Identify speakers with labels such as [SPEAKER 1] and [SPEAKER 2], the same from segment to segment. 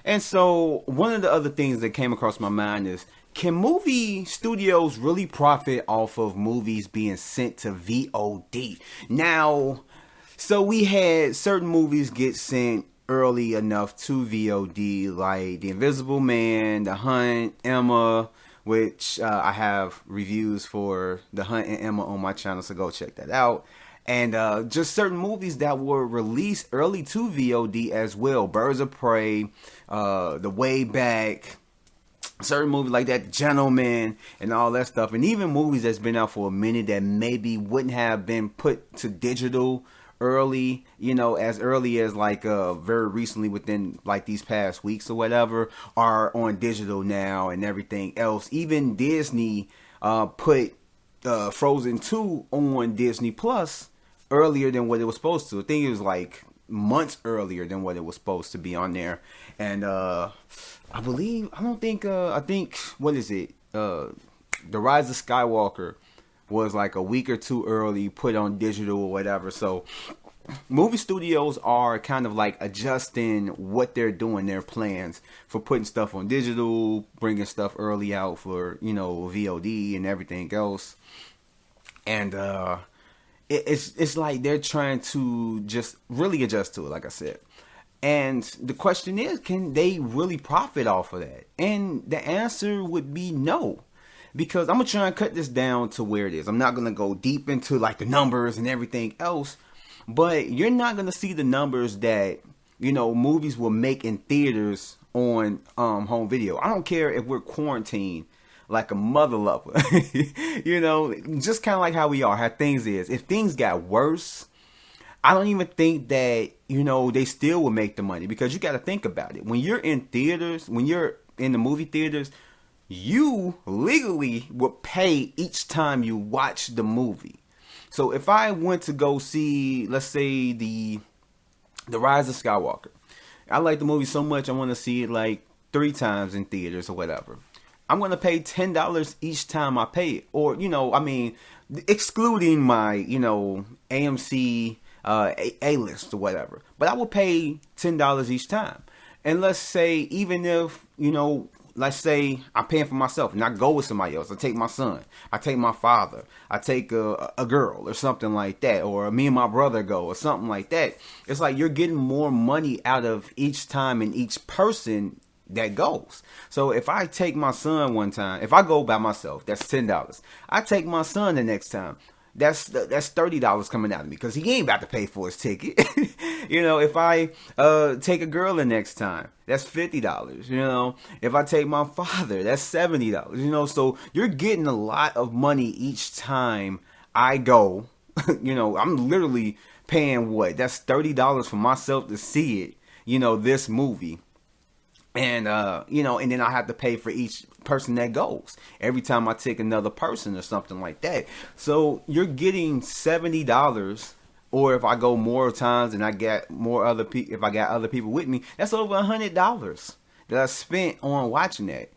[SPEAKER 1] And so one of the other things that came across my mind is, can movie studios really profit off of movies being sent to VOD? Now, so we had certain movies get sent early enough to VOD, like The Invisible Man, The Hunt, Emma, which I have reviews for The Hunt and Emma on my channel, so go check that out. And just certain movies that were released early to VOD as well. Birds of Prey, The Way Back, certain movies like that, Gentleman, and all that stuff. And even movies that's been out for a minute that maybe wouldn't have been put to digital early, as early as like very recently, within like these past weeks or whatever, are on digital now and everything else. Even Disney put Frozen 2 on Disney Plus earlier than what it was supposed to. I think it was like months earlier than what it was supposed to be on there. And I think, what is it? The Rise of Skywalker was like a week or two early, put on digital or whatever. So movie studios are kind of like adjusting what they're doing, their plans for putting stuff on digital, bringing stuff early out for, VOD and everything else. And it's like they're trying to just really adjust to it, like I said. And the question is, can they really profit off of that? And the answer would be no. Because I'm going to try and cut this down to where it is. I'm not going to go deep into like the numbers and everything else. But you're not going to see the numbers that, movies will make in theaters on home video. I don't care if we're quarantined like a mother lover. Just kind of like how we are, how things is. If things got worse, I don't even think that, they still will make the money. Because you got to think about it. When you're in theaters, when you're in the movie theaters, you legally would pay each time you watch the movie. So if I went to go see, let's say, the Rise of Skywalker, I like the movie so much I want to see it like 3 times in theaters or whatever. I'm going to pay $10 each time I pay it. Or, excluding my, AMC A-list or whatever. But I will pay $10 each time. And let's say, even if, let's say I'm paying for myself and I go with somebody else. I take my son. I take my father. I take a girl or something like that. Or me and my brother go or something like that. It's like you're getting more money out of each time and each person that goes. So if I take my son one time, if I go by myself, that's $10. I take my son the next time. That's $30 coming out of me because he ain't about to pay for his ticket. If I take a girl the next time, that's $50. If I take my father, that's $70. So you're getting a lot of money each time I go. I'm literally paying what? That's $30 for myself to see it. This movie. And, and then I have to pay for each person that goes every time I take another person or something like that. So you're getting $70, or if I go more times and I get more other people, if I got other people with me, that's over $100 that I spent on watching that.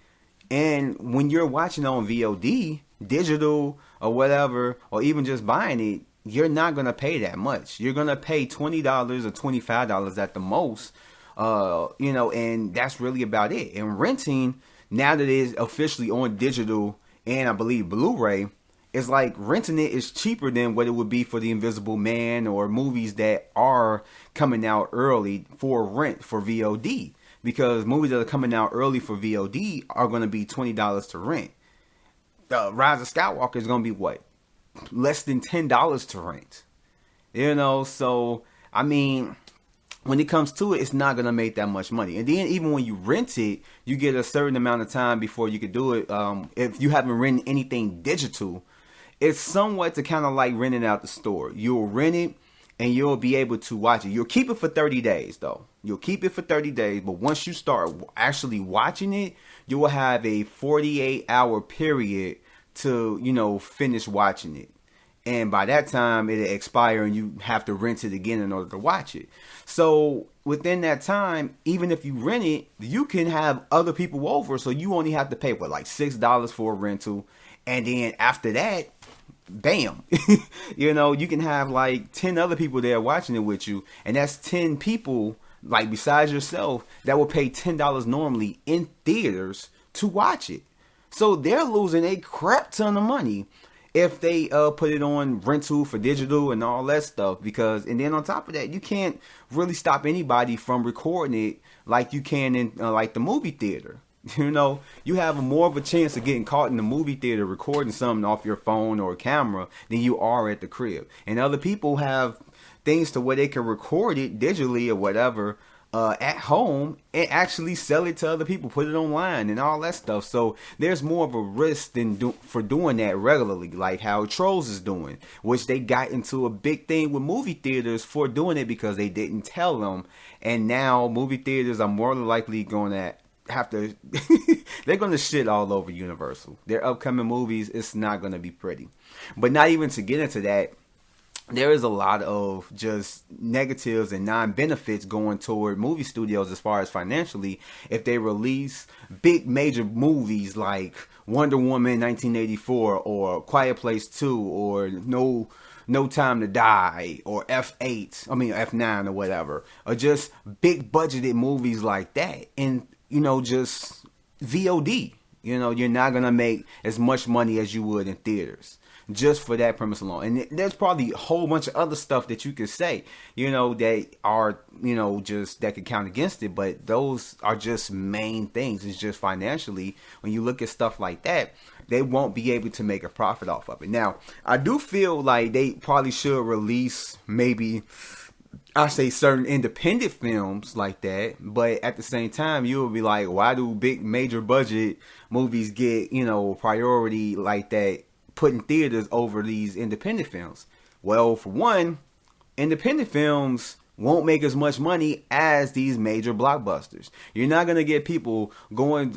[SPEAKER 1] And when you're watching on VOD, digital or whatever, or even just buying it, you're not going to pay that much. You're going to pay $20 or $25 at the most. And that's really about it. And renting, now that it is officially on digital and I believe Blu-ray, it's like renting it is cheaper than what it would be for The Invisible Man or movies that are coming out early for rent for VOD. Because movies that are coming out early for VOD are going to be $20 to rent. Rise of Skywalker is going to be what? Less than $10 to rent. So, I mean, when it comes to it, it's not going to make that much money. And then even when you rent it, you get a certain amount of time before you could do it. If you haven't rented anything digital, it's somewhat to kind of like renting out the store. You'll rent it and you'll be able to watch it. You'll keep it for 30 days though. You'll keep it for 30 days. But once you start actually watching it, you will have a 48-hour period to, finish watching it. And by that time, it'll expire and you have to rent it again in order to watch it. So within that time, even if you rent it, you can have other people over. So you only have to pay, like $6 for a rental. And then after that, bam, you can have like 10 other people there watching it with you. And that's 10 people like besides yourself, that will pay $10 normally in theaters to watch it. So they're losing a crap ton of money if they put it on rental for digital and all that stuff. Because, and then on top of that, you can't really stop anybody from recording it like you can in like the movie theater. You know, you have more of a chance of getting caught in the movie theater recording something off your phone or camera than you are at the crib. And other people have things to where they can record it digitally or whatever at home and actually sell it to other people, put it online and all that stuff. So there's more of a risk than for doing that regularly, like how Trolls is doing, which they got into a big thing with movie theaters for doing it because they didn't tell them. And now movie theaters are more than likely going to have to they're going to shit all over Universal. Their upcoming movies, it's not going to be pretty. But not even to get into that, there is a lot of just negatives and non-benefits going toward movie studios as far as financially if they release big major movies like Wonder Woman 1984 or Quiet Place 2 or No Time to Die or F9 or whatever, or just big budgeted movies like that. And you know, just VOD, you know, you're not gonna make as much money as you would in theaters just for that premise alone. And there's probably a whole bunch of other stuff that you could say, you know, that are, you know, just that could count against it. But those are just main things. It's just financially, when you look at stuff like that, they won't be able to make a profit off of it. Now, I do feel like they probably should release maybe, I say, certain independent films like that, but at the same time, you will be like, why do big major budget movies get, you know, priority like that, put in theaters over these independent films? Well, for one, independent films won't make as much money as these major blockbusters. You're not going to get people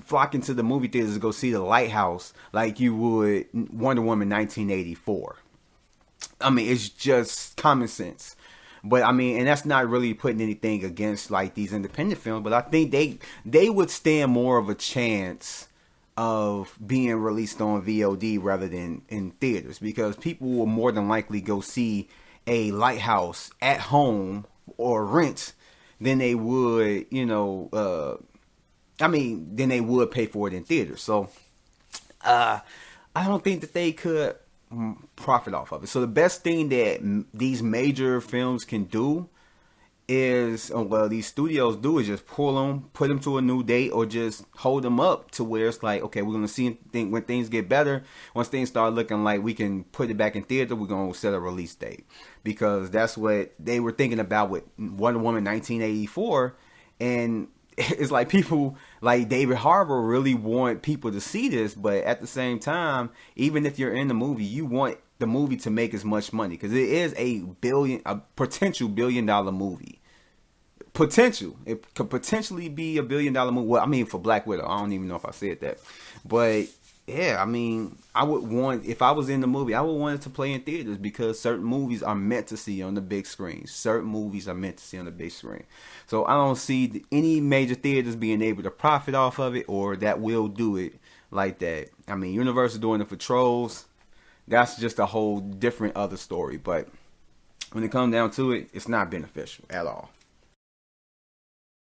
[SPEAKER 1] flocking to the movie theaters to go see The Lighthouse like you would Wonder Woman 1984. I mean, it's just common sense. But I mean, and that's not really putting anything against like these independent films, but I think they would stand more of a chance of being released on VOD rather than in theaters, because people will more than likely go see a Lighthouse at home or rent than they would, you know, than they would pay for it in theaters. So I don't think that they could profit off of it. So the best thing that these major films can do is, these studios do, is just pull them, put them to a new date, or just hold them up to where it's like, okay, we're going to see when things get better. Once things start looking like we can put it back in theater, we're going to set a release date. Because that's what they were thinking about with Wonder Woman 1984. And it's like people like David Harbour really want people to see this, but at the same time, even if you're in the movie, you want the movie to make as much money, because it is a potential $1 billion movie. It could potentially be a $1 billion movie. Well, I mean, for Black Widow, I don't even know if I said that, but yeah, I mean, I would want, if I was in the movie, I would want it to play in theaters, because certain movies are meant to see on the big screen. Certain movies are meant to see on the big screen. So I don't see any major theaters being able to profit off of it, or that will do it like that. I mean, Universal doing it for Trolls, that's just a whole different other story. But when it comes down to it, it's not beneficial at all.